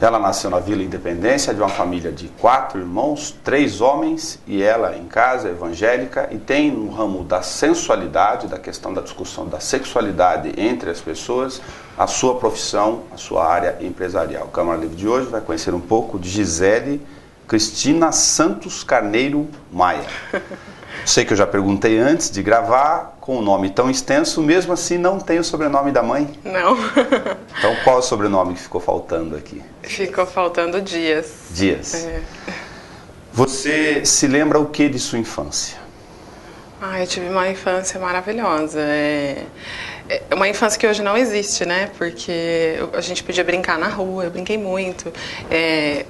Ela nasceu na Vila Independência, de uma família de 4 irmãos, 3 homens, e ela em casa, evangélica, e tem no ramo da sensualidade, da questão da discussão da sexualidade entre as pessoas, a sua profissão, a sua área empresarial. O Câmara Livre de hoje vai conhecer um pouco de Gisele Cristina Santos Carneiro Maia. Sei que eu já perguntei antes de gravar, com um nome tão extenso, mesmo assim não tem o sobrenome da mãe? Não. Então qual é o sobrenome que ficou faltando aqui? Ficou faltando Dias. Dias. É. Você se lembra o que de sua infância? Eu tive uma infância maravilhosa. É uma infância que hoje não existe, né? Porque a gente podia brincar na rua, eu brinquei muito.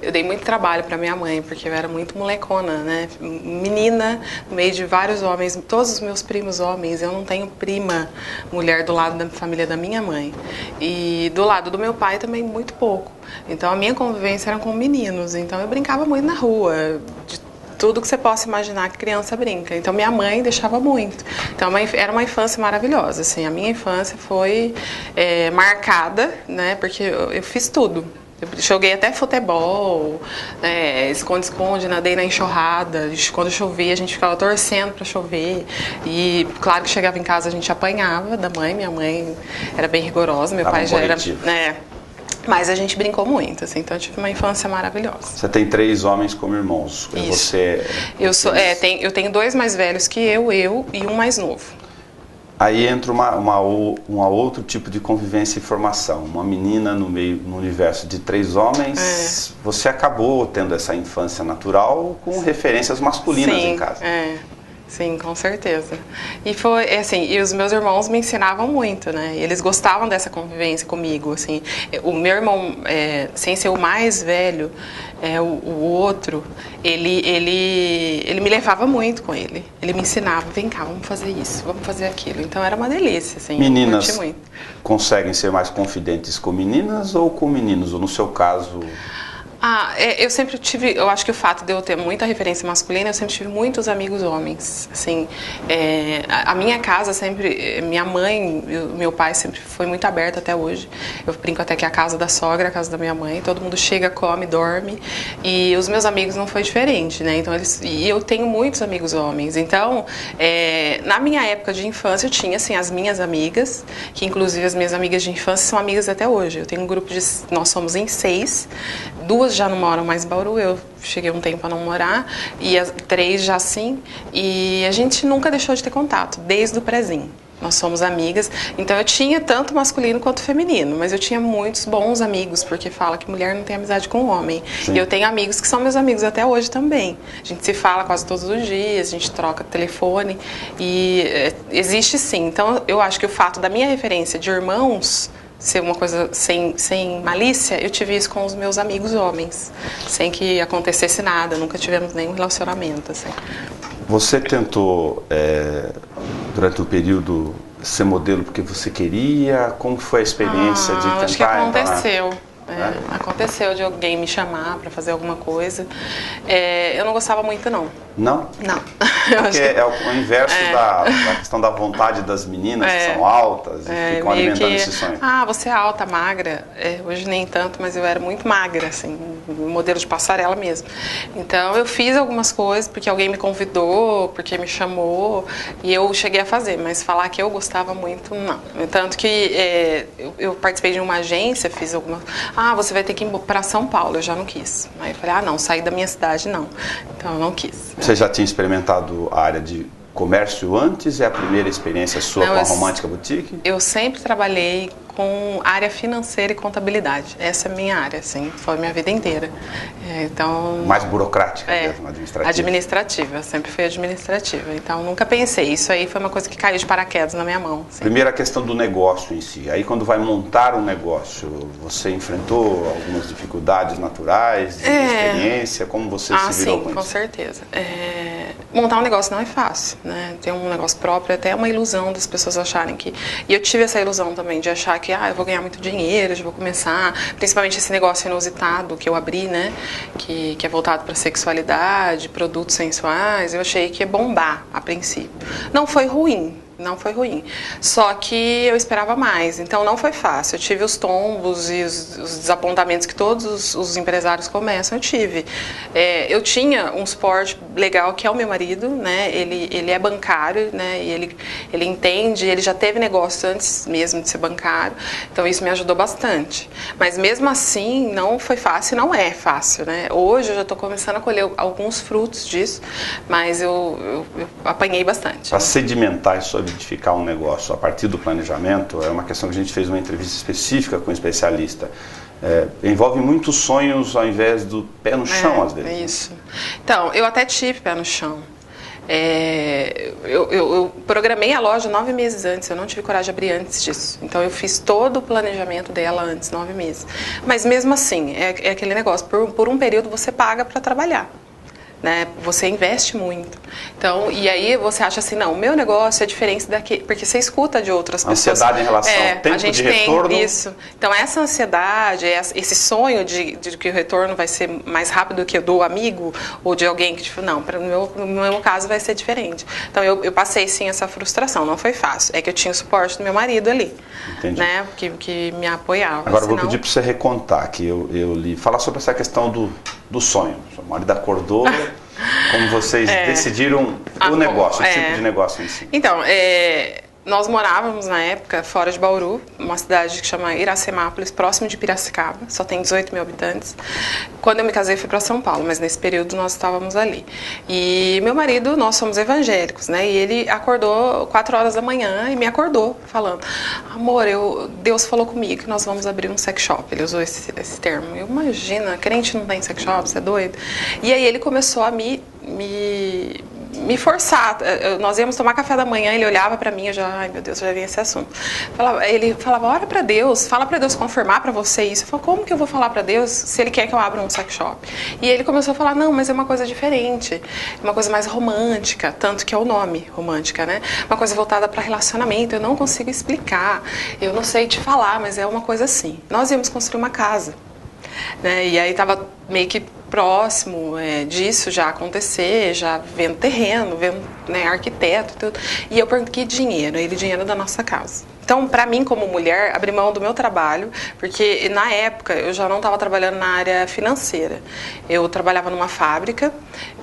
Eu dei muito trabalho para minha mãe, porque eu era muito molecona, né? Menina, no meio de vários homens, todos os meus primos homens. Eu não tenho prima mulher do lado da família da minha mãe. E do lado do meu pai também muito pouco. Então a minha convivência era com meninos. Então eu brincava muito na rua, de tudo que você possa imaginar que criança brinca. Então minha mãe deixava muito. Então era uma infância maravilhosa, assim. A minha infância foi marcada, né? Porque eu fiz tudo. Eu joguei até futebol, esconde-esconde, nadei na enxurrada. Quando chovia, a gente ficava torcendo para chover. E claro que chegava em casa, a gente apanhava da mãe. Minha mãe era bem rigorosa, meu pai já era... Mas a gente brincou muito, assim, então eu tive uma infância maravilhosa. Você tem 3 homens como irmãos. Isso. Você... Eu tenho 2 mais velhos que eu e um mais novo. Aí entra um outro tipo de convivência e formação. Uma menina no universo de 3 homens, você acabou tendo essa infância natural com referências masculinas em casa. Sim, com certeza. E foi assim, e os meus irmãos me ensinavam muito, né? E eles gostavam dessa convivência comigo, assim. O meu irmão, sem ser o mais velho, o outro, ele me levava muito com ele. Ele me ensinava, vem cá, vamos fazer isso, vamos fazer aquilo. Então era uma delícia, assim. Meninas eu curti muito. Conseguem ser mais confidentes com meninas ou com meninos? Ou no seu caso... Eu sempre tive, eu acho que o fato de eu ter muita referência masculina, eu sempre tive muitos amigos homens, assim, a minha casa sempre, minha mãe, meu pai sempre foi muito aberto até hoje, eu brinco até que é a casa da sogra, a casa da minha mãe, todo mundo chega, come, dorme, e os meus amigos não foi diferente, né, então e eu tenho muitos amigos homens, então, na minha época de infância eu tinha, assim, as minhas amigas, que inclusive as minhas amigas de infância são amigas até hoje, eu tenho um grupo nós somos em 6, 2 já não moram mais em Bauru, eu cheguei um tempo a não morar, e as 3 já sim, e a gente nunca deixou de ter contato, desde o prezinho. Nós somos amigas, então eu tinha tanto masculino quanto feminino, mas eu tinha muitos bons amigos, porque fala que mulher não tem amizade com homem. Sim. E eu tenho amigos que são meus amigos até hoje também. A gente se fala quase todos os dias, a gente troca telefone, e existe sim. Então eu acho que o fato da minha referência de irmãos ser uma coisa sem malícia, eu tive isso com os meus amigos homens, sem que acontecesse nada, nunca tivemos nenhum relacionamento, assim. Você tentou, durante o período, ser modelo porque você queria? Como foi a experiência de tentar? Acho que aconteceu. Aconteceu de alguém me chamar para fazer alguma coisa. Eu não gostava muito, não. Não? Não. Porque é o inverso da questão da vontade das meninas que são altas e ficam alimentando esse sonho. Você é alta, magra. Hoje nem tanto, mas eu era muito magra, assim, modelo de passarela mesmo. Então eu fiz algumas coisas porque alguém me convidou, porque me chamou, e eu cheguei a fazer, mas falar que eu gostava muito, não. Tanto que eu participei de uma agência, fiz alguma... você vai ter que ir para São Paulo, eu já não quis. Aí eu falei, não, sair da minha cidade não. Então eu não quis. Você já tinha experimentado a área de comércio antes? É a primeira experiência sua com a Romântica Boutique? Eu sempre trabalhei com área financeira e contabilidade. Essa é a minha área, assim, foi a minha vida inteira. Então, mais burocrática mesmo, administrativa? Administrativa, sempre fui administrativa. Então, nunca pensei. Isso aí foi uma coisa que caiu de paraquedas na minha mão. Assim. Primeiro, a questão do negócio em si. Aí, quando vai montar um negócio, você enfrentou algumas dificuldades naturais, de experiência? Como você se virou com isso? Com certeza. Montar um negócio não é fácil, né? Ter um negócio próprio é até uma ilusão das pessoas acharem que... E eu tive essa ilusão também de achar que eu vou ganhar muito dinheiro, eu vou começar... Principalmente esse negócio inusitado que eu abri, né? Que é voltado para sexualidade, produtos sensuais. Eu achei que ia bombar a princípio. Não foi ruim, não foi ruim. Só que eu esperava mais, então não foi fácil. Eu tive os tombos e os desapontamentos que todos os empresários começam, eu tive. Eu tinha um suporte legal, que é o meu marido, né? Ele é bancário, né? E ele entende, ele já teve negócio antes mesmo de ser bancário, então isso me ajudou bastante. Mas mesmo assim, não foi fácil, não é fácil, né? Hoje eu já estou começando a colher alguns frutos disso, mas eu apanhei bastante. Para sedimentar e solidificar um negócio a partir do planejamento, é uma questão que a gente fez uma entrevista específica com um especialista. Envolve muitos sonhos ao invés do pé no chão, às vezes. Isso. Então, eu até tive pé no chão. Eu programei a loja 9 meses antes, eu não tive coragem de abrir antes disso. Então eu fiz todo o planejamento dela antes, 9 meses. Mas mesmo assim, é aquele negócio, por um período você paga para trabalhar. Né? Você investe muito. Então, e aí você acha assim, não, o meu negócio é diferente daqui, porque você escuta de outras pessoas. Ansiedade em relação ao tempo a gente de retorno. tem isso. Então, essa ansiedade, esse sonho de que o retorno vai ser mais rápido que o do amigo ou de alguém que, tipo, não, no meu caso vai ser diferente. Então, eu passei, sim, essa frustração. Não foi fácil. É que eu tinha o suporte do meu marido ali. Entendi. Né? Que me apoiava. Agora, eu vou pedir para você recontar, que eu li. Falar sobre essa questão do sonho. O marido acordou, como vocês decidiram o negócio, o tipo de negócio em si. Então, nós morávamos na época fora de Bauru, uma cidade que chama Iracemápolis, próximo de Piracicaba, só tem 18 mil habitantes. Quando eu me casei, fui para São Paulo, mas nesse período nós estávamos ali. E meu marido, nós somos evangélicos, né? E ele acordou 4 horas da manhã e me acordou, falando: amor, Deus falou comigo que nós vamos abrir um sex shop. Ele usou esse termo. Eu imagina, crente não tem sex shop, você é doido? E aí ele começou a me forçar. Nós íamos tomar café da manhã, ele olhava pra mim, eu já, ai meu Deus, já vinha esse assunto. Ele falava, ora pra Deus, fala pra Deus confirmar pra você isso. Eu falei, como que eu vou falar pra Deus se ele quer que eu abra um sex shop? E ele começou a falar, não, mas é uma coisa diferente, uma coisa mais romântica, tanto que é o nome, romântica, né? Uma coisa voltada pra relacionamento, eu não consigo explicar, eu não sei te falar, mas é uma coisa assim. Nós íamos construir uma casa, né? E aí tava meio que próximo disso já acontecer, já vendo terreno, vendo, né, arquiteto, tudo. E eu perguntei que dinheiro, ele dinheiro da nossa casa. Então, para mim, como mulher, abri mão do meu trabalho, porque na época eu já não estava trabalhando na área financeira. Eu trabalhava numa fábrica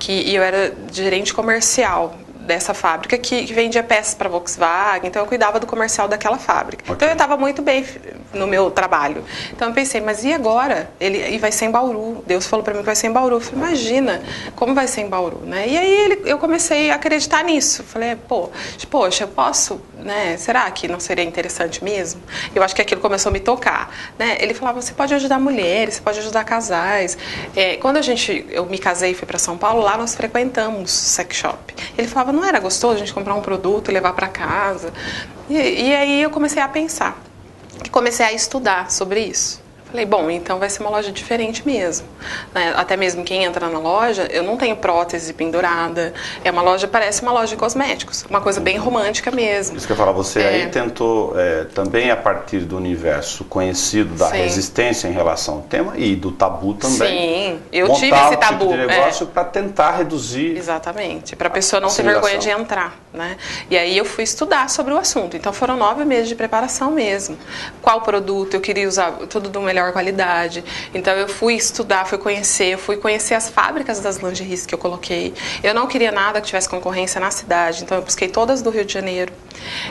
e eu era gerente comercial dessa fábrica que vendia peças para Volkswagen, então eu cuidava do comercial daquela fábrica. Okay. Então eu estava muito bem no meu trabalho. Então eu pensei, mas e agora? E vai ser em Bauru. Deus falou para mim que vai ser em Bauru. Eu falei, imagina como vai ser em Bauru, né? E aí eu comecei a acreditar nisso. Falei, poxa, eu posso, né? Será que não seria interessante mesmo? Eu acho que aquilo começou a me tocar, né? Ele falava, você pode ajudar mulheres, você pode ajudar casais. Quando eu me casei e fui para São Paulo, lá nós frequentamos sex shop. Ele falava, não era gostoso a gente comprar um produto e levar para casa? E aí eu comecei a pensar, e comecei a estudar sobre isso. Falei, bom, então vai ser uma loja diferente mesmo. Né? Até mesmo quem entra na loja, eu não tenho prótese pendurada. É uma loja, parece uma loja de cosméticos. Uma coisa bem romântica mesmo. Isso que eu ia falar, você aí tentou também a partir do universo conhecido da resistência em relação ao tema e do tabu também. Sim, eu tive esse tabu. Tipo de negócio para tentar reduzir. Exatamente, para a pessoa não ter vergonha de entrar. Né? E aí eu fui estudar sobre o assunto. Então foram 9 meses de preparação mesmo. Qual produto eu queria usar, tudo do melhor qualidade. Então eu fui estudar, fui conhecer as fábricas das lingeries que eu coloquei. Eu não queria nada que tivesse concorrência na cidade, então eu busquei todas do Rio de Janeiro.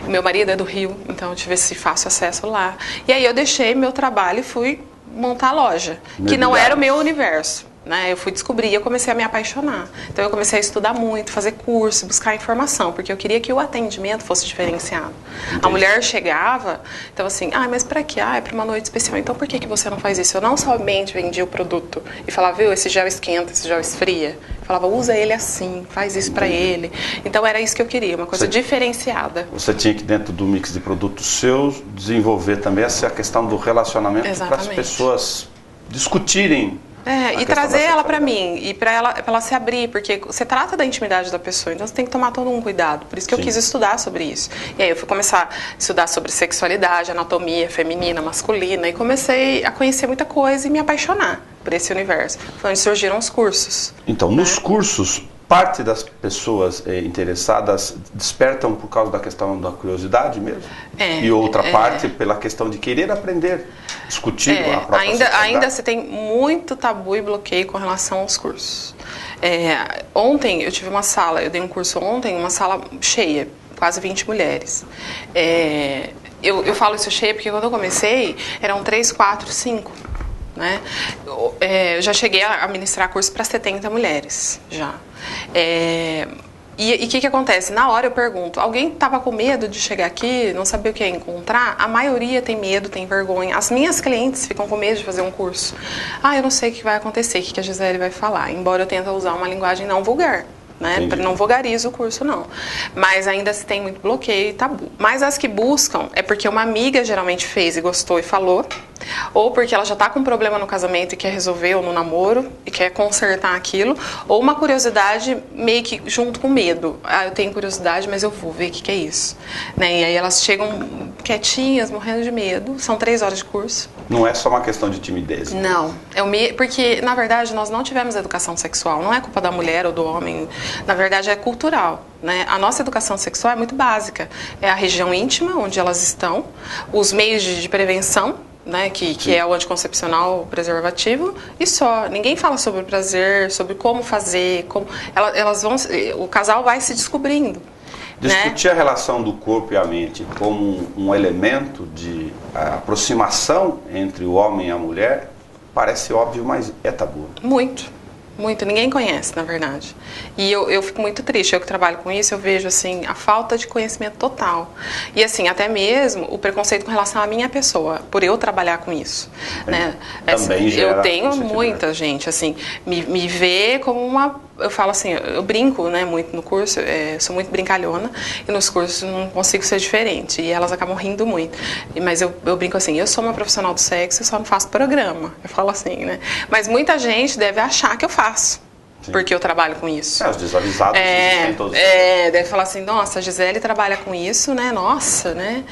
Meu marido é do Rio, então eu tive esse fácil acesso lá. E aí eu deixei meu trabalho e fui montar a loja, que não era o meu universo. Né? Eu fui descobrir, eu comecei a me apaixonar. Então eu comecei a estudar muito, fazer curso, buscar informação, porque eu queria que o atendimento fosse diferenciado. Entendi. A mulher chegava, então assim, mas para quê? É para uma noite especial. Então por que você não faz isso? Eu não somente vendia o produto e falava, viu, esse gel esquenta, esse gel esfria. Eu falava, usa ele assim, faz isso para ele. Então era isso que eu queria, uma coisa diferenciada. Você tinha que, dentro do mix de produtos seus, desenvolver também essa questão do relacionamento para as pessoas discutirem. E trazer ela para mim, e para ela se abrir, porque você trata da intimidade da pessoa, então você tem que tomar todo um cuidado. Por isso que eu quis estudar sobre isso. E aí eu fui começar a estudar sobre sexualidade, anatomia feminina, masculina, e comecei a conhecer muita coisa e me apaixonar por esse universo. Foi onde surgiram os cursos. Então, nos cursos, parte das pessoas interessadas despertam por causa da questão da curiosidade mesmo? E outra parte pela questão de querer aprender, discutir a própria ainda se tem muito tabu e bloqueio com relação aos cursos. Ontem eu tive uma sala, eu dei um curso ontem, uma sala cheia, quase 20 mulheres. Eu falo isso cheia porque quando eu comecei eram 3, 4, 5. Né? Eu já cheguei a ministrar curso para 70 mulheres já. E o que acontece? Na hora eu pergunto, alguém estava com medo de chegar aqui, não sabia o que ia encontrar? A maioria tem medo, tem vergonha. As minhas clientes ficam com medo de fazer um curso. Eu não sei o que vai acontecer, o que a Gisele vai falar, embora eu tente usar uma linguagem não vulgar. Né? Não vulgarizo o curso, não. Mas ainda se tem muito bloqueio e tabu. Mas as que buscam é porque uma amiga geralmente fez e gostou e falou, ou porque ela já está com um problema no casamento e quer resolver, ou no namoro, e quer consertar aquilo, ou uma curiosidade meio que junto com medo. Eu tenho curiosidade, mas eu vou ver o que é isso. Né? E aí elas chegam quietinhas, morrendo de medo. São 3 horas de curso. Não é só uma questão de timidez. Não. Porque, na verdade, nós não tivemos educação sexual. Não é culpa da mulher ou do homem. Na verdade, é cultural. Né? A nossa educação sexual é muito básica. É a região íntima, onde elas estão, os meios de prevenção, né? que é o anticoncepcional, o preservativo, e só. Ninguém fala sobre o prazer, sobre como fazer, o casal vai se descobrindo. Discutir a relação do corpo e a mente como um elemento de aproximação entre o homem e a mulher parece óbvio, mas é tabu. Muito. Ninguém conhece, na verdade. E eu fico muito triste. Eu que trabalho com isso, eu vejo assim a falta de conhecimento total. E assim, até mesmo o preconceito com relação à minha pessoa, por eu trabalhar com isso. Né? Também gera. Eu tenho muita gente, assim, me vê como uma... Eu falo assim, eu brinco, né, muito no curso, sou muito brincalhona, e nos cursos não consigo ser diferente, e elas acabam rindo muito. Mas eu brinco assim, eu sou uma profissional do sexo, eu só não faço programa. Eu falo assim, né? Mas muita gente deve achar que eu faço. Sim. Porque eu trabalho com isso. Os desavisados existem todos. Deve falar assim, nossa, a Gisele trabalha com isso, né? Nossa, né?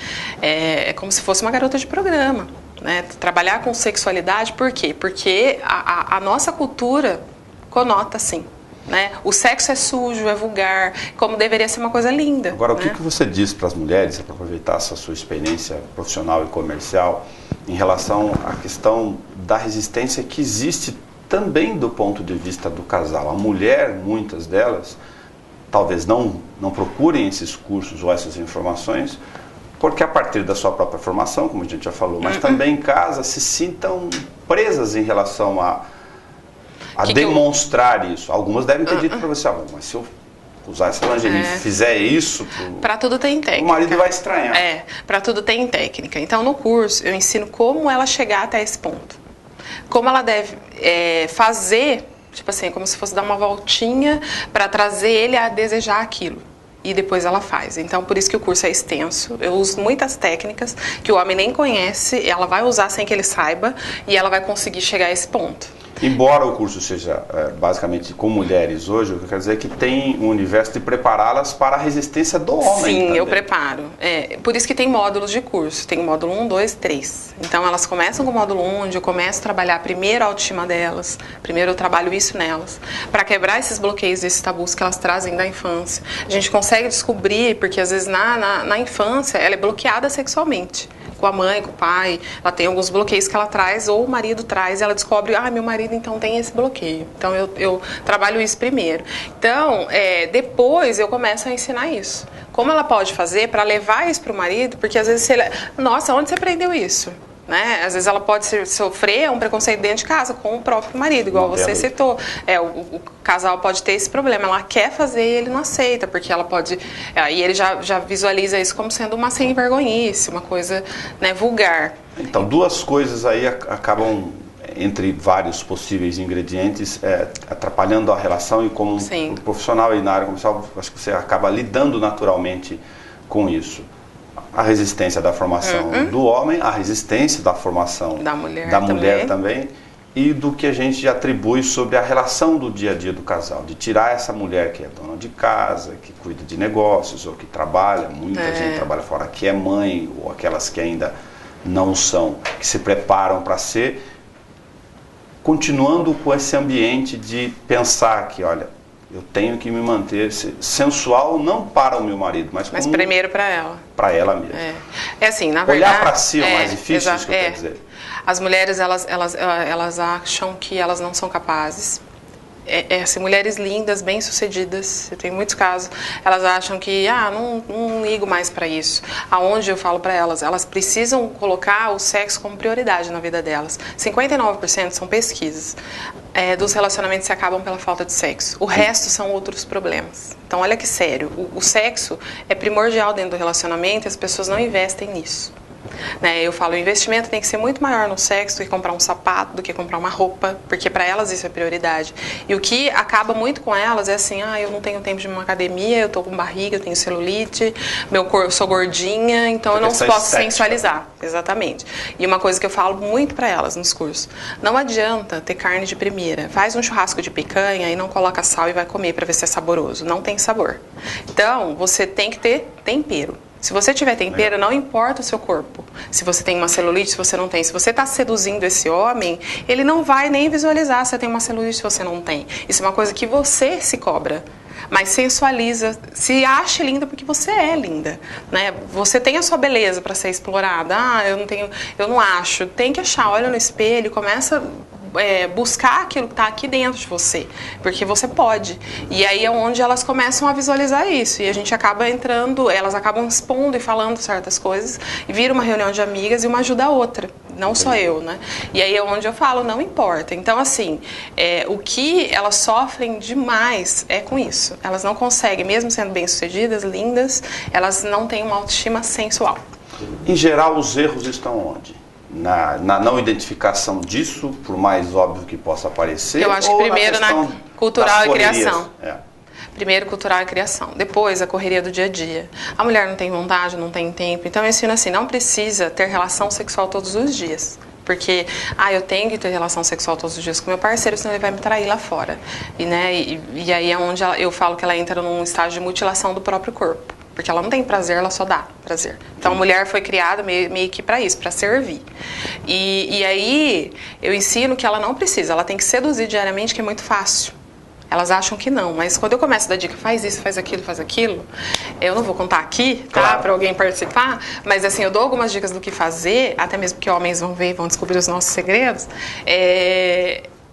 É como se fosse uma garota de programa. Né? Trabalhar com sexualidade, por quê? Porque a nossa cultura conota assim. Né? O sexo é sujo, é vulgar, como deveria ser uma coisa linda. Agora, né? O que você diz para as mulheres, para aproveitar essa sua experiência profissional e comercial, em relação à questão da resistência que existe também do ponto de vista do casal? A mulher, muitas delas, talvez não procurem esses cursos ou essas informações, porque a partir da sua própria formação, como a gente já falou, mas também em casa se sintam presas em relação a demonstrar isso. Algumas devem ter dito para você, mas se eu usar essa lingerie e fizer isso... Para tudo tem técnica. O marido vai estranhar. Para tudo tem técnica. Então, no curso, eu ensino como ela chegar até esse ponto. Como ela deve fazer, tipo assim, como se fosse dar uma voltinha para trazer ele a desejar aquilo. E depois ela faz. Então, por isso que o curso é extenso. Eu uso muitas técnicas que o homem nem conhece, ela vai usar sem que ele saiba, e ela vai conseguir chegar a esse ponto. Embora o curso seja basicamente com mulheres hoje, o que quer dizer é que tem um universo de prepará-las para a resistência do homem. Sim, também. Eu preparo. Por isso que tem módulos de curso. Tem o módulo 1, 2, 3. Então elas começam com o módulo 1, onde eu começo a trabalhar primeiro a autoestima delas. Primeiro eu trabalho isso nelas. Para quebrar esses bloqueios, esses tabus que elas trazem da infância. A gente consegue descobrir, porque às vezes na infância ela é bloqueada sexualmente. Com a mãe, com o pai, ela tem alguns bloqueios que ela traz, ou o marido traz, e ela descobre, meu marido então tem esse bloqueio. Então eu trabalho isso primeiro. Então, depois eu começo a ensinar isso. Como ela pode fazer para levar isso para o marido, porque às vezes nossa, onde você aprendeu isso? Né? Às vezes ela pode sofrer um preconceito dentro de casa com o próprio marido, igual você citou. O casal pode ter esse problema, ela quer fazer e ele não aceita, porque ela pode... E ele já visualiza isso como sendo uma sem-vergonhice, uma coisa, né, vulgar. Então, duas coisas aí acabam, entre vários possíveis ingredientes, atrapalhando a relação, e como um profissional e na área comercial, acho que você acaba lidando naturalmente com isso. A resistência da formação do homem, a resistência da formação da mulher também, e do que a gente atribui sobre a relação do dia a dia do casal, de tirar essa mulher que é dona de casa, que cuida de negócios, ou que trabalha, muita gente trabalha fora, que é mãe, ou aquelas que ainda não são, que se preparam para ser, continuando com esse ambiente de pensar que, olha, Eu tenho que me manter sensual, não para o meu marido, mas primeiro para ela. Para ela mesma. É assim, na verdade... Olhar para si é mais difícil, isso que eu quero dizer. As mulheres, elas acham que elas não são capazes. Assim, mulheres lindas, bem-sucedidas, eu tenho muitos casos, elas acham que, não ligo mais para isso. Aonde eu falo para elas precisam colocar o sexo como prioridade na vida delas. 59% são pesquisas dos relacionamentos que acabam pela falta de sexo. O resto são outros problemas. Então, olha que sério, o sexo é primordial dentro do relacionamento e as pessoas não investem nisso. Eu falo, o investimento tem que ser muito maior no sexo do que comprar um sapato, do que comprar uma roupa, porque para elas isso é prioridade. E o que acaba muito com elas é assim, eu não tenho tempo de ir numa academia, eu tô com barriga, eu tenho celulite, eu sou gordinha, então eu não posso sensualizar. Exatamente. E uma coisa que eu falo muito para elas nos cursos, não adianta ter carne de primeira, faz um churrasco de picanha e não coloca sal e vai comer para ver se é saboroso, não tem sabor. Então, você tem que ter tempero. Se você tiver tempero, não importa o seu corpo. Se você tem uma celulite, se você não tem. Se você está seduzindo esse homem, ele não vai nem visualizar se você tem uma celulite, se você não tem. Isso é uma coisa que você se cobra. Mas sensualiza, se ache linda porque você é linda, né? Você tem a sua beleza para ser explorada. Eu não acho. Tem que achar, olha no espelho, começa buscar aquilo que está aqui dentro de você, porque você pode. E aí é onde elas começam a visualizar isso. E a gente acaba entrando, elas acabam expondo e falando certas coisas, e vira uma reunião de amigas e uma ajuda a outra. Não só eu, né? E aí é onde eu falo, não importa. Então, assim, o que elas sofrem demais é com isso. Elas não conseguem, mesmo sendo bem-sucedidas, lindas, elas não têm uma autoestima sensual. Em geral, os erros estão onde? Na não identificação disso, por mais óbvio que possa parecer? Eu acho que primeiro na cultural e criação. Primeiro, cultural e criação. Depois, a correria do dia a dia. A mulher não tem vontade, não tem tempo. Então, eu ensino assim, não precisa ter relação sexual todos os dias. Porque, eu tenho que ter relação sexual todos os dias com meu parceiro, senão ele vai me trair lá fora. E aí é onde eu falo que ela entra num estágio de mutilação do próprio corpo. Porque ela não tem prazer, ela só dá prazer. Então, a mulher foi criada meio que para isso, para servir. E aí, eu ensino que ela não precisa, ela tem que seduzir diariamente, que é muito fácil. Elas acham que não, mas quando eu começo a dar dica, faz isso, faz aquilo, eu não vou contar aqui, tá, claro, para alguém participar, mas assim, eu dou algumas dicas do que fazer, até mesmo que homens vão ver e vão descobrir os nossos segredos,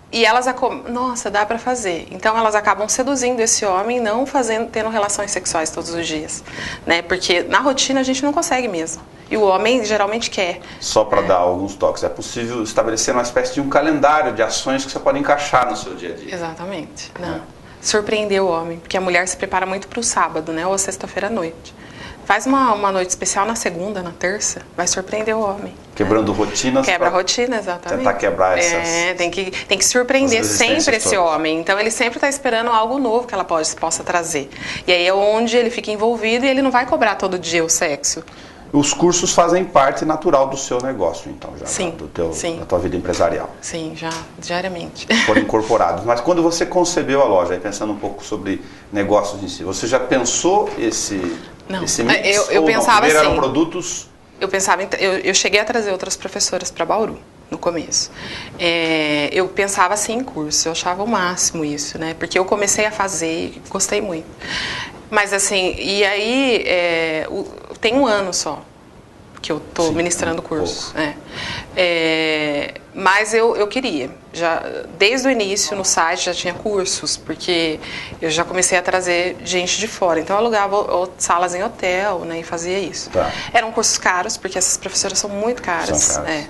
e elas, nossa, dá para fazer. Então, elas acabam seduzindo esse homem, não tendo relações sexuais todos os dias, né? Porque na rotina a gente não consegue mesmo. E o homem geralmente quer. Só para dar alguns toques, é possível estabelecer uma espécie de um calendário de ações que você pode encaixar no seu dia a dia. Exatamente. Não. Surpreender o homem, porque a mulher se prepara muito para o sábado, né? Ou a sexta-feira à noite. Faz uma noite especial na segunda, na terça, vai surpreender o homem. Quebrando rotinas. Quebra a rotina, exatamente. Tentar quebrar essas... tem que surpreender sempre esse homem. Então, ele sempre está esperando algo novo que ela possa trazer. E aí é onde ele fica envolvido e ele não vai cobrar todo dia o sexo. Os cursos fazem parte natural do seu negócio, então, já, sim, da tua vida empresarial. Sim, já, diariamente. Foram incorporados. Mas quando você concebeu a loja, aí pensando um pouco sobre negócios em si, você já pensou esse mix? Eu pensava primeiro assim. Eram produtos... Eu cheguei a trazer outras professoras para Bauru, no começo. Eu pensava assim em curso, eu achava o máximo isso, né? Porque eu comecei a fazer e gostei muito. Mas assim, e aí tem um ano só que eu estou ministrando curso. Mas eu queria, já desde o início no site já tinha cursos, porque eu já comecei a trazer gente de fora, então eu alugava salas em hotel, né, e fazia isso. Tá. Eram cursos caros, porque essas professoras são muito caras. São caras.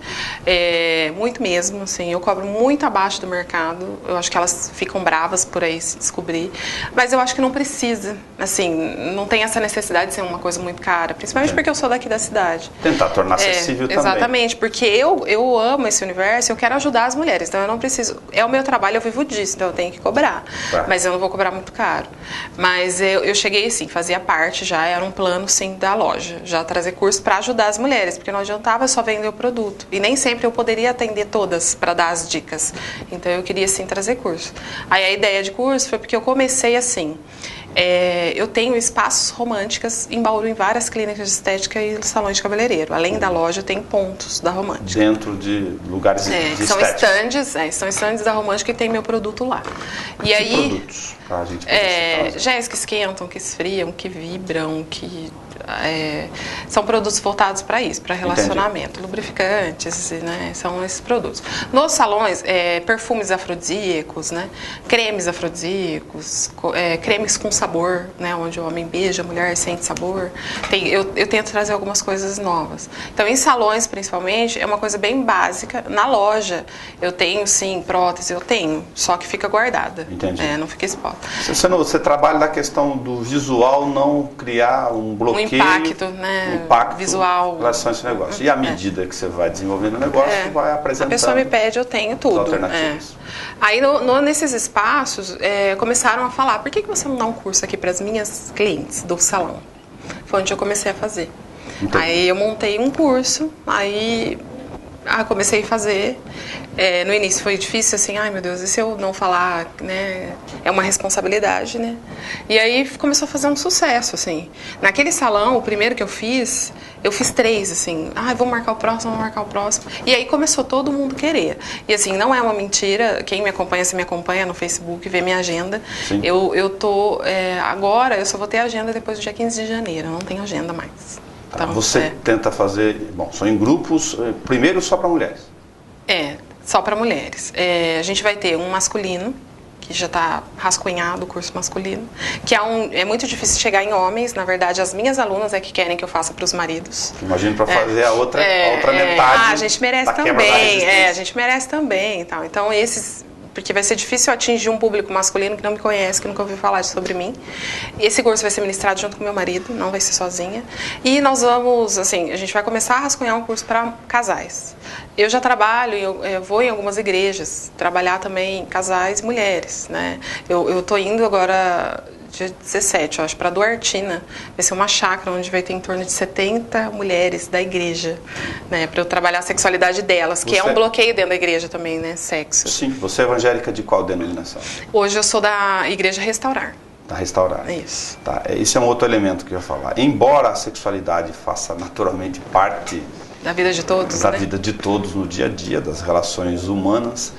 Muito mesmo, assim, eu cobro muito abaixo do mercado, eu acho que elas ficam bravas por aí se descobrir, mas eu acho que não precisa, assim, não tem essa necessidade de ser uma coisa muito cara, principalmente porque eu sou daqui da cidade. Tentar tornar acessível também. Exatamente, porque eu amo esse universo, eu quero ajudar as mulheres, então eu não preciso, é o meu trabalho, eu vivo disso, então eu tenho que cobrar, mas eu não vou cobrar muito caro. Mas eu cheguei assim, fazia parte já, era um plano sim da loja, já trazer curso para ajudar as mulheres, porque não adiantava só vender o produto, e nem sempre eu poderia atender todas para dar as dicas, então eu queria sim trazer curso. Aí a ideia de curso foi porque eu comecei assim, Eu tenho espaços românticas em Bauru, em várias clínicas de estética e salões de cabeleireiro. Além da loja, tem pontos da romântica. Dentro de lugares de são estética. são estandes da romântica e tem meu produto lá. E que aí, produtos? Pra gente poder géis que esquentam, que esfriam, que vibram, que... são produtos voltados para isso, para relacionamento. Entendi. Lubrificantes, né? São esses produtos. Nos salões, perfumes afrodisíacos, né? Cremes afrodisíacos, cremes com sabor, né? Onde o homem beija, a mulher sente sabor. Eu tento trazer algumas coisas novas. Então, em salões, principalmente, é uma coisa bem básica. Na loja, eu tenho, sim, prótese, eu tenho, só que fica guardada. Entendi. Não fica exposta. Você trabalha na questão do visual, não criar um bloqueio, impacto, né? Um impacto visual em relação a esse negócio. E à medida que você vai desenvolvendo o negócio, vai apresentando. A pessoa me pede, eu tenho tudo. Alternativas. Aí nesses espaços começaram a falar: por que você não dá um curso aqui para as minhas clientes do salão? Foi onde eu comecei a fazer. Entendi. Aí eu montei um curso, aí comecei a fazer. No início foi difícil, assim, ai meu Deus, e se eu não falar, né? É uma responsabilidade, né? E aí começou a fazer um sucesso, assim. Naquele salão, o primeiro que eu fiz 3, assim, vamos marcar o próximo, vamos marcar o próximo. E aí começou todo mundo querer. E assim, não é uma mentira, quem me acompanha, se me acompanha no Facebook, vê minha agenda. Sim. Eu tô, agora eu só vou ter agenda depois do dia 15 de janeiro, eu não tenho agenda mais. Então, você tenta fazer, são em grupos, primeiro só para mulheres? Só para mulheres. A gente vai ter um masculino, que já está rascunhado, o curso masculino, que é muito difícil chegar em homens. Na verdade, as minhas alunas que querem que eu faça para os maridos. Imagino para fazer a outra metade. A gente merece também. A gente merece também. Então, esses... Porque vai ser difícil atingir um público masculino que não me conhece, que nunca ouviu falar sobre mim. Esse curso vai ser ministrado junto com meu marido, não vai ser sozinha. E nós vamos, assim, a gente vai começar a rascunhar um curso para casais. Eu já trabalho, eu vou em algumas igrejas, trabalhar também casais e mulheres, né? Eu tô indo agora... dia 17, eu acho, para Duartina. Vai ser uma chácara onde vai ter em torno de 70 mulheres da igreja, né, para eu trabalhar a sexualidade delas, que é um bloqueio dentro da igreja também, né, sexo. Sim, você é evangélica de qual denominação? Hoje eu sou da Igreja Restaurar. Da Restaurar. Isso. Tá, esse é um outro elemento que eu ia falar. Embora a sexualidade faça naturalmente parte da vida de todos, da vida de todos no dia a dia, das relações humanas,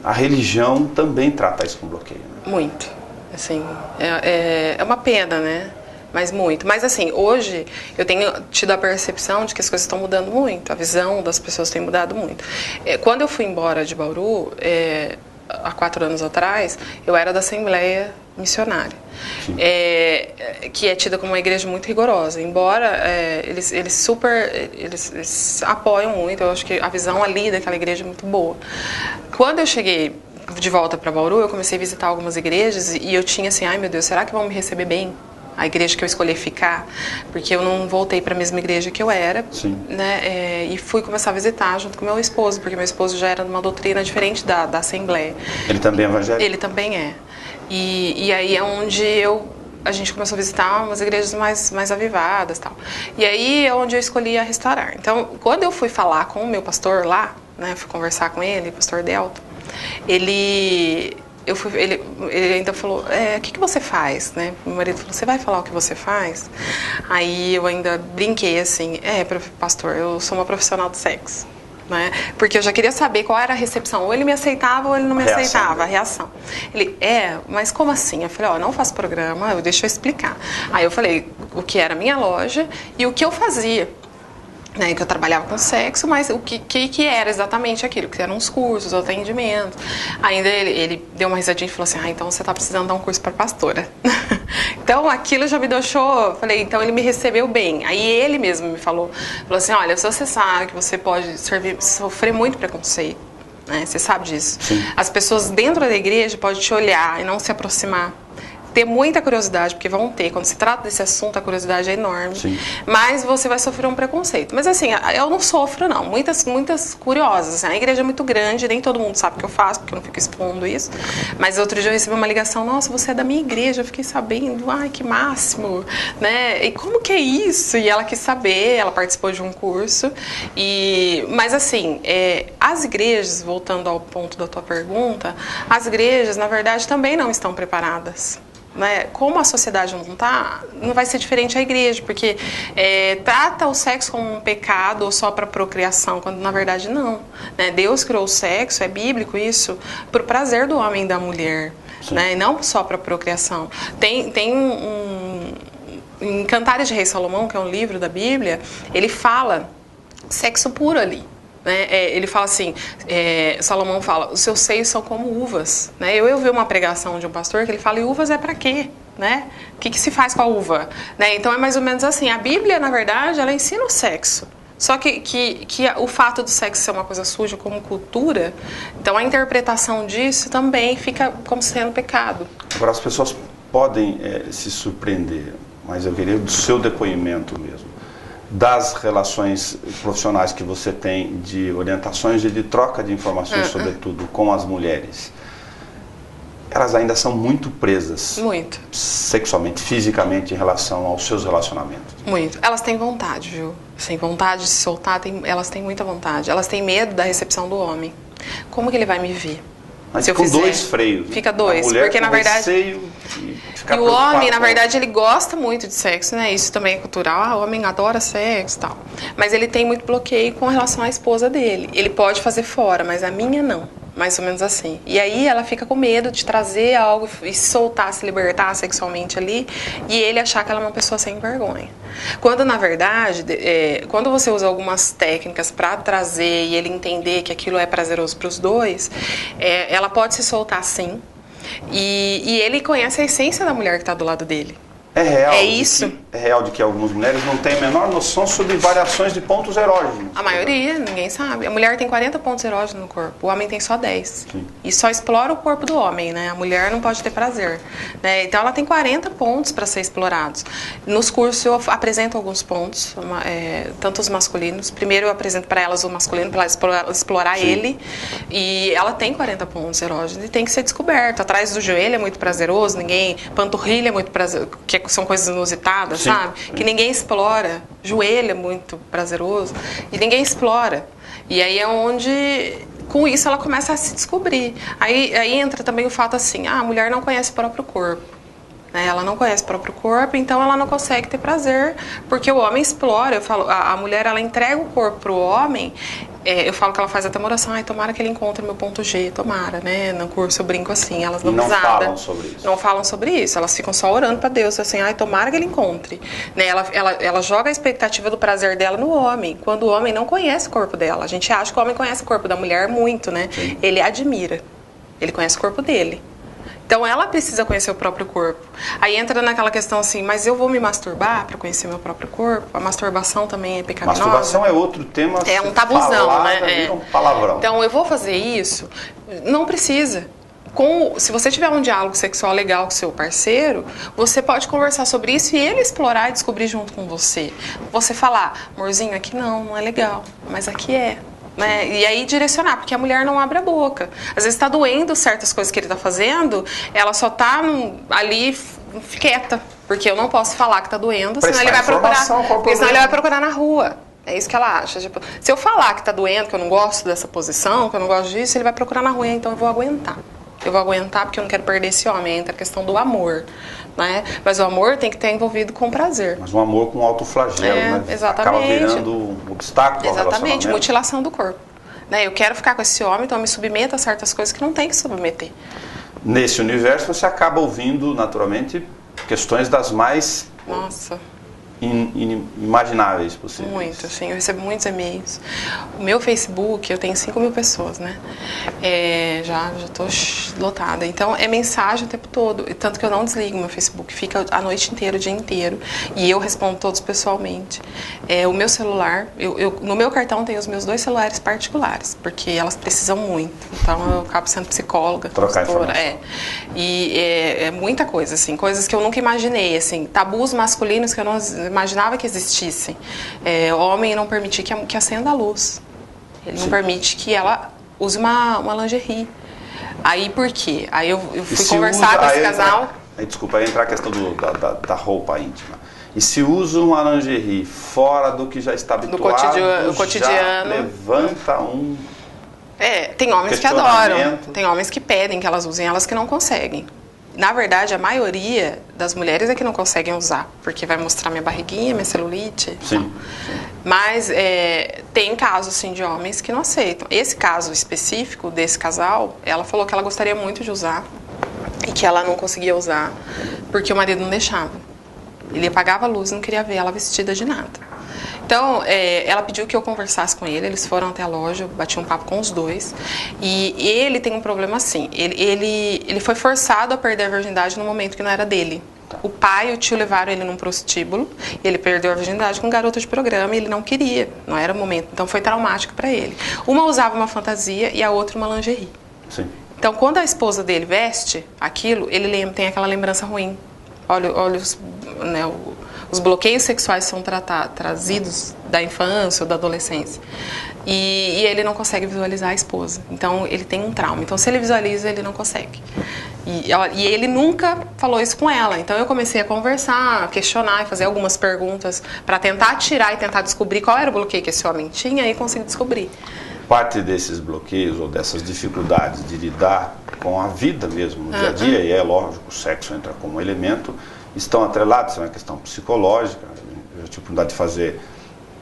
a religião também trata isso com bloqueio, né? Muito. Assim, é uma pena, né? Mas muito. Mas assim, hoje eu tenho tido a percepção de que as coisas estão mudando muito. A visão das pessoas tem mudado muito. Quando eu fui embora de Bauru, há 4 anos atrás, eu era da Assembleia Missionária, que é tida como uma igreja muito rigorosa. Embora eles apoiam muito, eu acho que a visão ali daquela igreja é muito boa. Quando eu cheguei de volta para Bauru, eu comecei a visitar algumas igrejas e eu tinha assim, ai meu Deus, será que vão me receber bem? A igreja que eu escolhi ficar, porque eu não voltei para a mesma igreja que eu era, né? E fui começar a visitar junto com meu esposo, porque meu esposo já era numa doutrina diferente da Assembleia. Ele também é evangélico? Ele também é. E aí é onde a gente começou a visitar umas igrejas mais avivadas e tal. E aí é onde eu escolhi a Restaurar. Então, quando eu fui falar com o meu pastor lá, né, fui conversar com ele, pastor Delton, ele ainda falou, o que você faz, né? Meu marido falou, você vai falar o que você faz? Aí eu ainda brinquei assim, pastor, eu sou uma profissional do sexo, né? Porque eu já queria saber qual era a recepção, ou ele me aceitava ou ele não me aceitava, a reação. Ele, mas como assim? Eu falei, não faço programa, deixa eu explicar. Aí eu falei o que era a minha loja e o que eu fazia. Né, que eu trabalhava com sexo, mas o que era exatamente aquilo, que eram os cursos, o atendimento. Ainda ele deu uma risadinha e falou assim, então você está precisando dar um curso para pastora. Então aquilo já me deixou, falei, então ele me recebeu bem. Aí ele mesmo me falou assim, olha, se você sabe que você pode sofrer muito preconceito, né, você sabe disso. Sim. As pessoas dentro da igreja podem te olhar e não se aproximar. Ter muita curiosidade, porque vão ter, quando se trata desse assunto, a curiosidade é enorme. Sim. Mas você vai sofrer um preconceito. Mas assim, eu não sofro não, muitas curiosas, assim, a igreja é muito grande, nem todo mundo sabe o que eu faço, porque eu não fico expondo isso. Mas outro dia eu recebi uma ligação, nossa, você é da minha igreja, eu fiquei sabendo, ai, que máximo, né? E como que é isso? E ela quis saber, ela participou de um curso, mas assim, as igrejas, voltando ao ponto da tua pergunta, as igrejas, na verdade, também não estão preparadas. né? Como a sociedade não está, não vai ser diferente a igreja, porque trata o sexo como um pecado ou só para procriação, quando na verdade não. Né? Deus criou o sexo, é bíblico isso, para o prazer do homem e da mulher, né? E não só para procriação. Tem em Cantares de Rei Salomão, que é um livro da Bíblia, ele fala sexo puro ali. Né? Ele fala assim, Salomão fala, os seus seios são como uvas. Né? Eu vi uma pregação de um pastor que ele fala, e uvas é para quê? Né? O que se faz com a uva? Né? Então é mais ou menos assim, a Bíblia, na verdade, ela ensina o sexo. Só que o fato do sexo ser uma coisa suja como cultura, então a interpretação disso também fica como sendo pecado. Agora, as pessoas podem se surpreender, mas eu queria do seu depoimento mesmo, das relações profissionais que você tem, de orientações e de troca de informações, sobretudo com as mulheres. Elas ainda são muito presas. Muito. Sexualmente, fisicamente, em relação aos seus relacionamentos. Muito. Elas têm vontade, viu? Sem vontade de se soltar, elas têm muita vontade. Elas têm medo da recepção do homem. Como que ele vai me ver? Mas se com dois freios. Fica dois, porque na verdade... E o homem, na verdade, ele gosta muito de sexo, né? Isso também é cultural. O homem adora sexo e tal. Mas ele tem muito bloqueio com relação à esposa dele. Ele pode fazer fora, mas a minha não. Mais ou menos assim. E aí ela fica com medo de trazer algo e se soltar, se libertar sexualmente ali, e ele achar que ela é uma pessoa sem vergonha. Quando, na verdade, quando você usa algumas técnicas para trazer e ele entender que aquilo é prazeroso para os dois, ela pode se soltar sim. E ele conhece a essência da mulher que está do lado dele. É real, isso. É real de que algumas mulheres não têm a menor noção sobre variações de pontos erógenos. A maioria, ninguém sabe. A mulher tem 40 pontos erógenos no corpo, o homem tem só 10. Sim. E só explora o corpo do homem, né? A mulher não pode ter prazer. Né? Então ela tem 40 pontos para ser explorados. Nos cursos eu apresento alguns pontos, tanto os masculinos. Primeiro eu apresento para elas o masculino, para ela explorar Sim. ele. E ela tem 40 pontos erógenos e tem que ser descoberto. Atrás do joelho é muito prazeroso, panturrilha é muito prazeroso, que são coisas inusitadas, Sim. sabe? Que ninguém explora. Joelho é muito prazeroso e ninguém explora. E aí é onde, com isso, ela começa a se descobrir. Aí entra também o fato assim, a mulher não conhece o próprio corpo. Né? Ela não conhece o próprio corpo, então ela não consegue ter prazer, porque o homem explora. Eu falo, a mulher, ela entrega o corpo pro homem. Eu falo que ela faz até uma oração, tomara que ele encontre meu ponto G, tomara, né? No curso eu brinco assim, elas não falam sobre isso. Não falam sobre isso, elas ficam só orando para Deus, assim, tomara que ele encontre. Né? Ela joga a expectativa do prazer dela no homem, quando o homem não conhece o corpo dela. A gente acha que o homem conhece o corpo da mulher muito, né? Sim. Ele admira, ele conhece o corpo dele. Então ela precisa conhecer o próprio corpo. Aí entra naquela questão assim, mas eu vou me masturbar para conhecer meu próprio corpo? A masturbação também é pecaminosa? Masturbação é outro tema. É um tabuzão, né? É um palavrão. Então eu vou fazer isso? Não precisa. Se você tiver um diálogo sexual legal com seu parceiro, você pode conversar sobre isso e ele explorar e descobrir junto com você. Você falar, amorzinho, aqui não é legal, mas aqui é. Né? E aí direcionar, porque a mulher não abre a boca. Às vezes está doendo certas coisas que ele está fazendo, ela só está ali quieta, porque eu não posso falar que está doendo, senão ele vai procurar, porque senão ele vai procurar na rua. É isso que ela acha. Tipo, se eu falar que está doendo, que eu não gosto dessa posição, que eu não gosto disso, ele vai procurar na rua, então eu vou aguentar. Eu vou aguentar porque eu não quero perder esse homem. Entra a questão do amor, né? Mas o amor tem que estar envolvido com prazer. Mas um amor com autoflagelo, né? Exatamente. Acaba virando um obstáculo ao relacionamento. Exatamente, mutilação do corpo. Né? Eu quero ficar com esse homem, então eu me submeto a certas coisas que não tem que submeter. Nesse universo você acaba ouvindo, naturalmente, questões das mais... Nossa... inimagináveis possíveis. Muito, assim, eu recebo muitos e-mails. O meu Facebook, eu tenho 5.000 pessoas, né? Já estou lotada. Então, é mensagem o tempo todo. Tanto que eu não desligo meu Facebook. Fica a noite inteira, o dia inteiro. E eu respondo todos pessoalmente. O meu celular, no meu cartão tem os meus 2 celulares particulares, porque elas precisam muito. Então, eu acabo sendo psicóloga. Trocar informação. E é muita coisa, assim. Coisas que eu nunca imaginei, assim. Tabus masculinos que eu não imaginava que existissem. O homem não permitir que acenda a luz. Ele Sim. não permite que ela use uma lingerie. Aí por quê? Aí eu fui conversar com esse casal. Desculpa, aí entrar a questão da roupa íntima. E se usa uma lingerie fora do que já está habituado, do cotidiano, já levanta um... tem homens que adoram. Tem homens que pedem que elas usem, elas que não conseguem. na verdade, a maioria das mulheres é que não conseguem usar, porque vai mostrar minha barriguinha, minha celulite. Sim. Mas tem casos, sim, de homens que não aceitam. Esse caso específico desse casal, ela falou que ela gostaria muito de usar e que ela não conseguia usar porque o marido não deixava. Ele apagava a luz e não queria ver ela vestida de nada. Então, ela pediu que eu conversasse com ele, eles foram até a loja, eu bati um papo com os dois, e ele tem um problema assim, ele foi forçado a perder a virgindade no momento que não era dele. O pai e o tio levaram ele num prostíbulo, e ele perdeu a virgindade com garota de programa, e ele não queria, não era o momento, então foi traumático para ele. Uma usava uma fantasia e a outra uma lingerie. Sim. Então, quando a esposa dele veste aquilo, ele tem aquela lembrança ruim. Olha os bloqueios sexuais são trazidos da infância ou da adolescência. E ele não consegue visualizar a esposa. Então, ele tem um trauma. Então, se ele visualiza, ele não consegue. E ele nunca falou isso com ela. Então, eu comecei a conversar, a questionar, fazer algumas perguntas para tentar tirar e tentar descobrir qual era o bloqueio que esse homem tinha e consegui descobrir. Parte desses bloqueios ou dessas dificuldades de lidar com a vida mesmo no dia a dia, e é lógico, o sexo entra como elemento, estão atrelados, é uma questão psicológica. Eu tive a oportunidade de fazer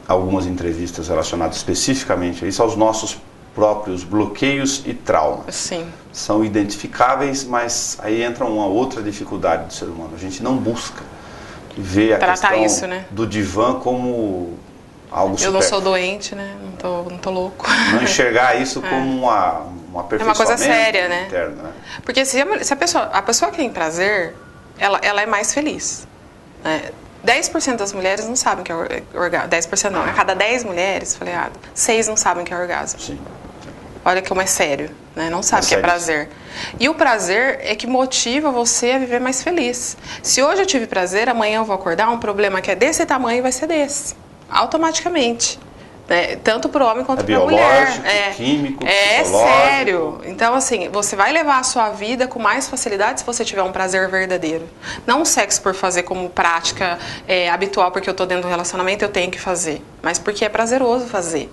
algumas entrevistas relacionadas especificamente a isso, aos nossos próprios bloqueios e traumas. Sim. São identificáveis, mas aí entra uma outra dificuldade do ser humano. A gente não busca ver a tratar questão isso, né? do divã como algo Eu não sou doente, né? Não tô louco. Não enxergar isso como um aperfeiçoamento. É uma coisa séria, né? Interno, né? Porque se a pessoa que tem prazer, ela é mais feliz. Né? 10% das mulheres não sabem o que é orgasmo. 10% não. A cada 10 mulheres, falei, 6 não sabem o que é orgasmo. Sim. Olha como é sério, né? Não sabe o que é prazer. E o prazer é que motiva você a viver mais feliz. Se hoje eu tive prazer, amanhã eu vou acordar, um problema que é desse tamanho vai ser desse. Automaticamente. Né? Tanto para o homem quanto para a mulher. Químico, é psicológico. sério. Então, assim, você vai levar a sua vida com mais facilidade se você tiver um prazer verdadeiro. Não o sexo por fazer como prática habitual, porque eu estou dentro do relacionamento, eu tenho que fazer. Mas porque é prazeroso fazer.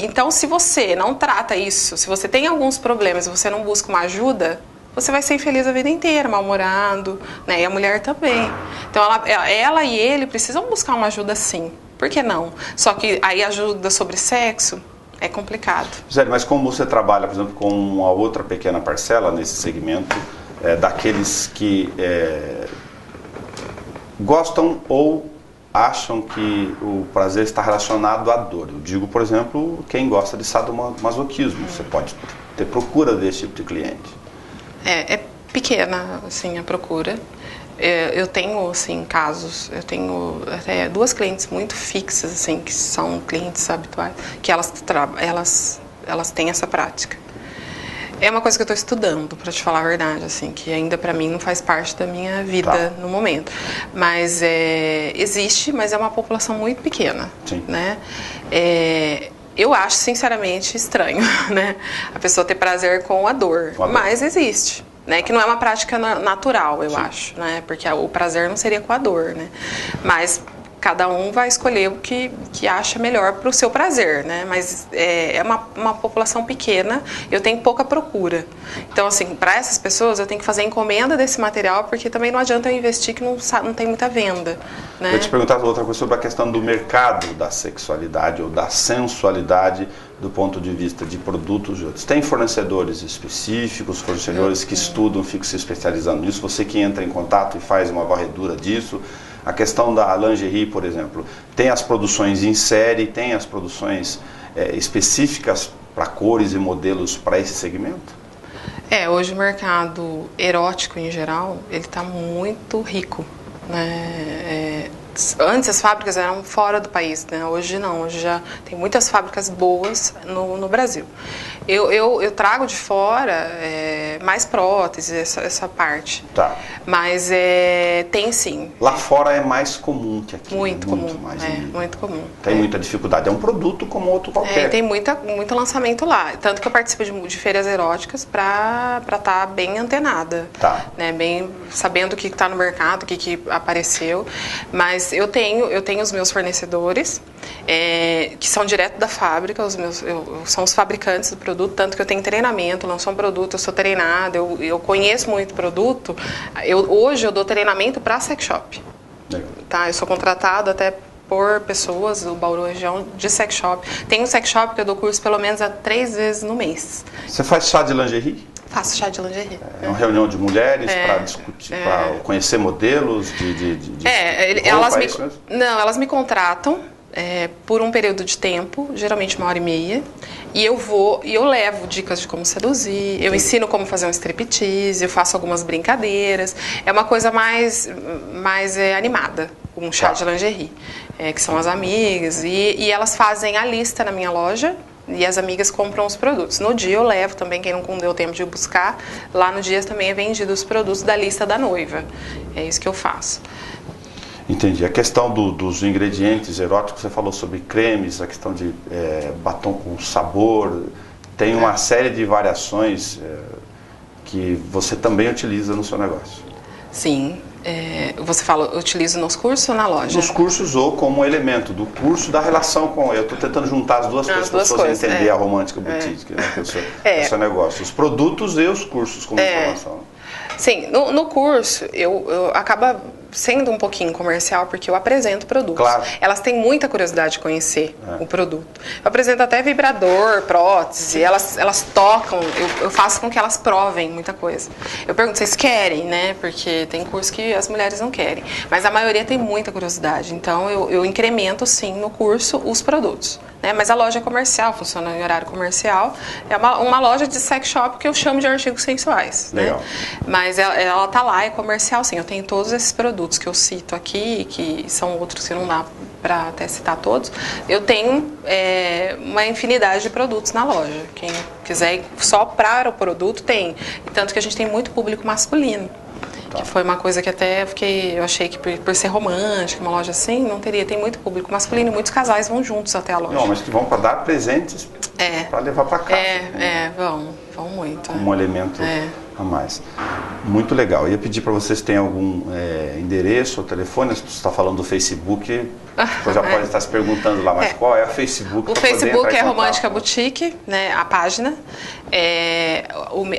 Então, se você não trata isso, se você tem alguns problemas e você não busca uma ajuda, você vai ser infeliz a vida inteira, mal-humorado, né? E a mulher também. Então, ela e ele precisam buscar uma ajuda sim. Por que não? Só que aí ajuda sobre sexo é complicado. Gisele, mas como você trabalha, por exemplo, com uma outra pequena parcela nesse segmento, daqueles que gostam ou acham que o prazer está relacionado à dor. Eu digo, por exemplo, quem gosta de sadomasoquismo. Você pode ter procura desse tipo de cliente. É pequena, assim, a procura. Eu tenho, assim, casos, eu tenho até 2 clientes muito fixas, assim, que são clientes habituais, que elas têm essa prática. É uma coisa que eu estou estudando, para te falar a verdade, assim, que ainda para mim não faz parte da minha vida no momento. Mas existe, mas é uma população muito pequena. Sim. Né? Eu acho, sinceramente, estranho, né? A pessoa ter prazer com a dor, mas existe. Né, que não é uma prática natural, eu acho, né, porque o prazer não seria com a dor, né, mas cada um vai escolher o que acha melhor para o seu prazer, né, mas é uma população pequena, eu tenho pouca procura, então assim, para essas pessoas eu tenho que fazer encomenda desse material, porque também não adianta eu investir que não tem muita venda, né. Eu ia te perguntar outra coisa sobre a questão do mercado da sexualidade ou da sensualidade do ponto de vista de produtos e outros. Tem fornecedores específicos, fornecedores que estudam, ficam se especializando nisso, você que entra em contato e faz uma varredura disso. A questão da lingerie, por exemplo, tem as produções em série, tem as produções específicas para cores e modelos para esse segmento? Hoje o mercado erótico em geral, ele está muito rico, né? Antes as fábricas eram fora do país, né? Hoje não, hoje já tem muitas fábricas boas no Brasil. Eu trago de fora mais próteses, essa parte. Tá. Mas tem sim. Lá fora é mais comum que aqui. Muito comum. Mais muito comum. Tem muita dificuldade. É um produto como outro qualquer. Tem muito lançamento lá. Tanto que eu participo de feiras eróticas para estar bem antenada. Tá. Né? Bem sabendo o que está no mercado, o que apareceu. Mas Mas eu tenho os meus fornecedores, que são direto da fábrica, são os fabricantes do produto, tanto que eu tenho treinamento, lançou um produto, eu sou treinada, eu conheço muito produto. Hoje eu dou treinamento para sex shop. Tá? Eu sou contratada até por pessoas do Bauru região de sex shop. Tem um sex shop que eu dou curso pelo menos 3 vezes no mês. Você faz chá de lingerie? Faço chá de lingerie. É uma reunião de mulheres para discutir, para conhecer modelos de roupa, elas me contratam por um período de tempo, geralmente 1h30, e eu levo dicas de como seduzir, eu ensino como fazer um striptease, eu faço algumas brincadeiras. É uma coisa mais animada, um chá de lingerie, que são as amigas, e elas fazem a lista na minha loja, e as amigas compram os produtos. No dia eu levo também, quem não deu tempo de buscar, lá no dia também é vendido os produtos da lista da noiva. É isso que eu faço. Entendi. A questão dos ingredientes eróticos, você falou sobre cremes, a questão de batom com sabor, tem uma série de variações que você também utiliza no seu negócio. Sim. Você fala, eu utilizo nos cursos ou na loja? Nos cursos ou como elemento do curso da relação com... Eu estou tentando juntar as duas coisas para as pessoas entenderem a Romântica Boutique, né, que é o seu negócio. Os produtos e os cursos como informação. Sim, no curso eu acaba sendo um pouquinho comercial porque eu apresento produtos. Claro. Elas têm muita curiosidade de conhecer o produto. Eu apresento até vibrador, prótese, elas tocam, eu faço com que elas provem muita coisa. Eu pergunto, vocês querem, né? Porque tem curso que as mulheres não querem. Mas a maioria tem muita curiosidade. Então eu incremento sim no curso os produtos. Mas a loja é comercial, funciona em horário comercial. É uma loja de sex shop que eu chamo de artigos sensuais. Legal. Né? Mas ela tá lá, é comercial sim. Eu tenho todos esses produtos que eu cito aqui, que são outros que não dá para até citar todos. Eu tenho uma infinidade de produtos na loja. Quem quiser ir só para o produto tem. Tanto que a gente tem muito público masculino. Que foi uma coisa que até eu achei que por ser romântica, uma loja assim, não teria. Tem muito público masculino e muitos casais vão juntos até a loja. Não, mas que vão para dar presentes para levar para casa. Vão muito. Um elemento a mais. Muito legal. Eu ia pedir para vocês se tem algum endereço ou telefone. Se você está falando do Facebook, você já pode estar se perguntando lá, mas qual é o Facebook? O Facebook é Romântica Boutique, né, a página.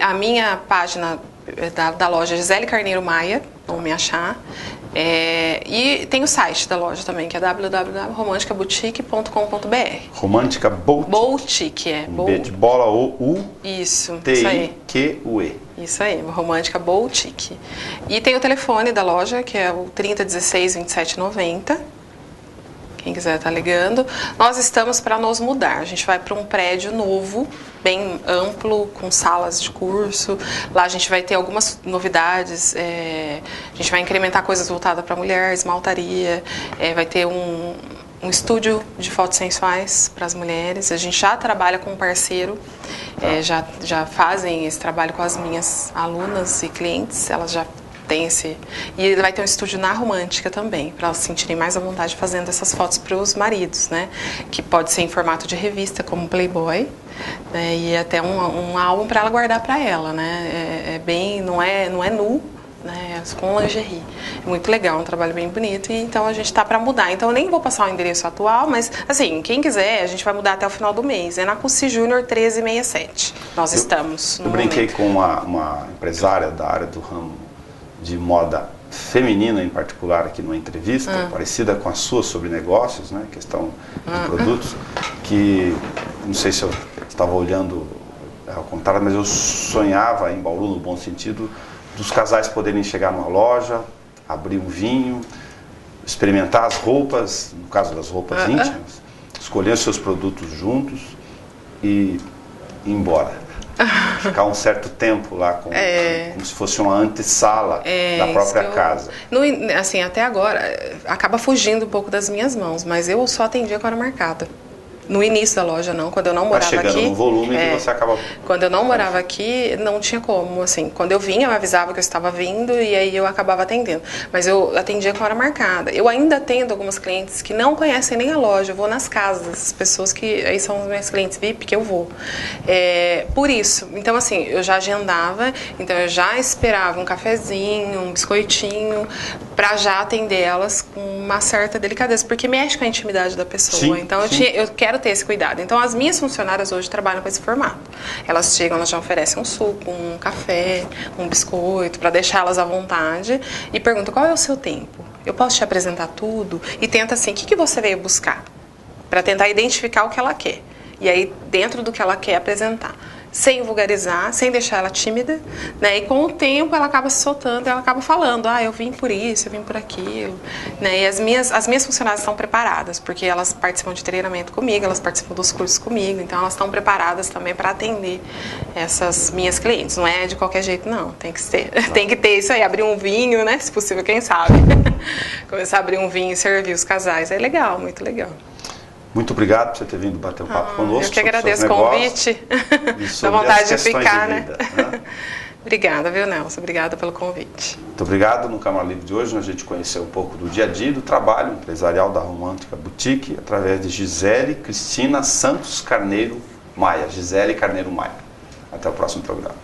A minha página da loja Gisele Carneiro Maia, vão me achar. E tem o site da loja também, que é www.romanticaboutique.com.br. Romântica Boutique. Boutique, B de bola, U. Isso. T-I-Q-U-E. Isso aí, Romântica Boutique. E tem o telefone da loja, que é o 3016 2790. Quem quiser estar ligando. Nós estamos para nos mudar. A gente vai para um prédio novo, bem amplo, com salas de curso. Lá a gente vai ter algumas novidades. A gente vai incrementar coisas voltadas para mulher, esmaltaria. Vai ter um estúdio de fotos sensuais para as mulheres. A gente já trabalha com um parceiro. Já fazem esse trabalho com as minhas alunas e clientes. Elas já tem esse. E ele vai ter um estúdio na Romântica também, para elas se sentirem mais à vontade fazendo essas fotos para os maridos, né? Que pode ser em formato de revista, como Playboy, né? E até um álbum para ela guardar para ela, né? Não é nu, né? Com lingerie. É muito legal, um trabalho bem bonito. E então a gente tá para mudar. Então eu nem vou passar o endereço atual, mas assim, quem quiser, a gente vai mudar até o final do mês. É na Cussi Júnior 1367. Nós estamos. Eu brinquei com uma empresária da área do ramo de moda feminina, em particular, aqui numa entrevista, parecida com a sua, sobre negócios, né, questão de produtos, que, não sei se eu estava olhando ao contrário, mas eu sonhava em Bauru, no bom sentido, dos casais poderem chegar numa loja, abrir um vinho, experimentar as roupas, no caso das roupas íntimas, escolher os seus produtos juntos e ir embora. Ficar um certo tempo lá, como se fosse uma antessala da própria casa. Assim, até agora, acaba fugindo um pouco das minhas mãos, mas eu só atendia com hora marcada. No início da loja, não. Quando eu não morava aqui... Tá chegando no volume que você acaba... Quando eu não morava aqui, não tinha como, assim. Quando eu vinha, eu avisava que eu estava vindo e aí eu acabava atendendo. Mas eu atendia com hora marcada. Eu ainda atendo algumas clientes que não conhecem nem a loja. Eu vou nas casas, as pessoas que... Aí são os meus clientes VIP, que eu vou. Por isso. Então, assim, eu já agendava. Então, eu já esperava um cafezinho, um biscoitinho... para já atender elas com uma certa delicadeza, porque mexe com a intimidade da pessoa. Sim, então eu quero ter esse cuidado. Então as minhas funcionárias hoje trabalham com esse formato. Elas chegam, elas já oferecem um suco, um café, um biscoito, para deixá-las à vontade e perguntam: qual é o seu tempo? Eu posso te apresentar tudo? E tenta assim: o que você veio buscar? Para tentar identificar o que ela quer. E aí, dentro do que ela quer apresentar. Sem vulgarizar, sem deixar ela tímida, né? E com o tempo ela acaba se soltando, ela acaba falando: eu vim por isso, eu vim por aquilo, né? E as minhas funcionárias estão preparadas, porque elas participam de treinamento comigo, elas participam dos cursos comigo, então elas estão preparadas também para atender essas minhas clientes. Não é de qualquer jeito, não. Tem que ter isso aí, abrir um vinho, né? Se possível, quem sabe. Começar a abrir um vinho e servir os casais. É legal, muito legal. Muito obrigado por você ter vindo bater um papo conosco. Eu que agradeço o convite. Dá vontade de ficar, né? Obrigada, viu, Nelson? Obrigada pelo convite. Muito obrigado. No Câmara Livre de hoje, a gente conheceu um pouco do dia a dia, do trabalho empresarial da Romântica Boutique, através de Gisele Cristina Santos Carneiro Maia. Gisele Carneiro Maia. Até o próximo programa.